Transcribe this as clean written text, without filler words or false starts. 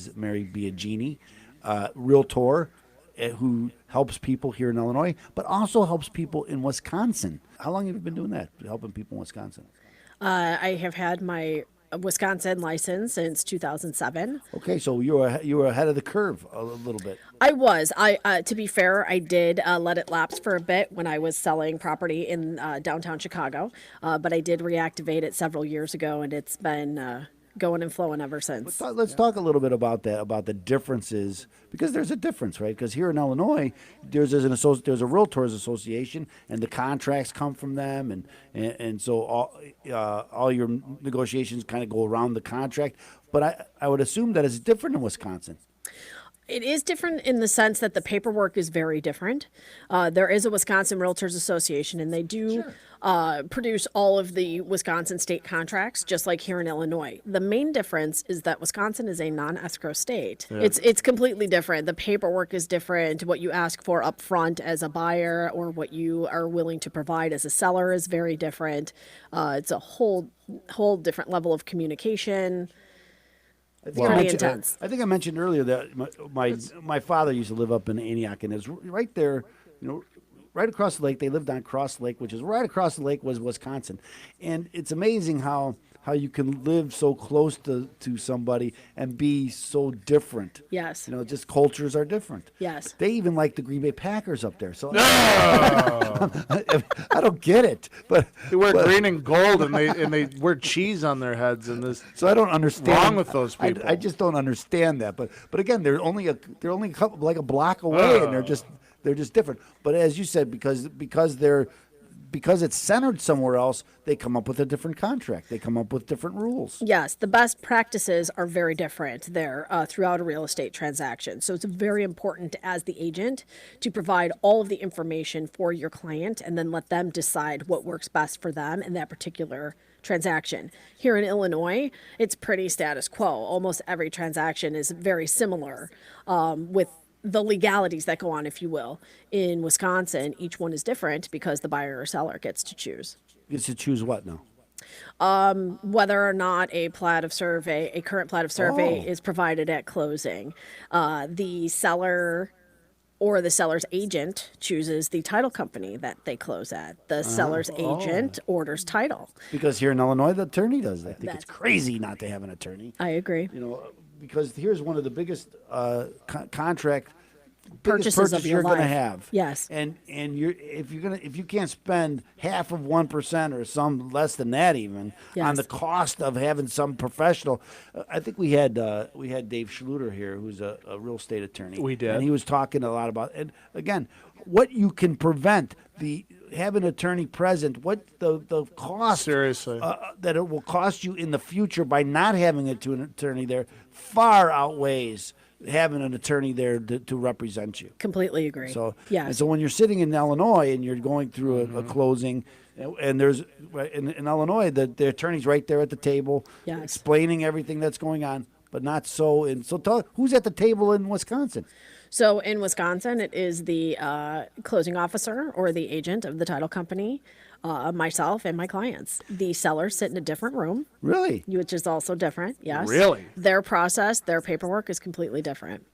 is Mary Biagini, realtor who helps people here in Illinois, but also helps people in Wisconsin. How long have you been doing that, helping people in Wisconsin? I have had my Wisconsin license since 2007. Okay, so you were ahead of the curve a little bit. I was. To be fair, I did let it lapse for a bit when I was selling property in downtown Chicago, but I did reactivate it several years ago, and it's been going and flowing ever since. Let's talk a little bit about that, about the differences, because there's a difference, right? Because here in Illinois, there's a realtors association, and the contracts come from them, and so all your negotiations kind of go around the contract. But I would assume that it's different in Wisconsin. It is different in the sense that the paperwork is very different. There is a Wisconsin Realtors Association, and they do produce all of the Wisconsin state contracts, just like here in Illinois. The main difference is that Wisconsin is a non-escrow state. Yeah. It's completely different. The paperwork is different. What you ask for up front as a buyer or what you are willing to provide as a seller is very different. It's a whole different level of communication. Pretty intense. I think I mentioned earlier that my father used to live up in Antioch, and it's right there, right across the lake. They lived on Cross Lake, which is right across the lake was Wisconsin. And it's amazing how you can live so close to somebody and be so different. Yes. Just cultures are different. Yes. They even like the Green Bay Packers up there. So I don't get it. But they wear green and gold, and they wear cheese on their heads, and this. So I don't understand. Wrong with those people? I just don't understand that. But again, they're only a couple, like a block away, and they're just different. But as you said, because it's centered somewhere else, they come up with a different contract. They come up with different rules. Yes, the best practices are very different there throughout a real estate transaction. So it's very important as the agent to provide all of the information for your client and then let them decide what works best for them in that particular transaction. Here in Illinois, it's pretty status quo. Almost every transaction is very similar with the legalities that go on, if you will. In Wisconsin, each one is different because the buyer or seller gets to choose. Gets to choose what now? Whether or not a current plat of survey is provided at closing. The seller or the seller's agent chooses the title company that they close at. The seller's agent orders title. Because here in Illinois, the attorney does that. I think it's crazy not to have an attorney. I agree. Because here's one of the biggest contract purchases of you're going to have. Yes. And if you can't spend half of 1% or some less than that even on the cost of having some professional. I think we had Dave Schluter here, who's a real estate attorney. We did. And he was talking a lot about, and again, what you can prevent, have an attorney present, what the cost seriously that it will cost you in the future by not having an attorney there far outweighs having an attorney there to represent you. Completely agree. So yes. And so when you're sitting in Illinois and you're going through a closing, and there's in Illinois the attorney's right there at the table, explaining everything that's going on, but not so in. So who's at the table in Wisconsin? So in Wisconsin, it is the closing officer or the agent of the title company, myself and my clients. The sellers sit in a different room. Really? Which is also different, yes. Really? Their process, their paperwork is completely different.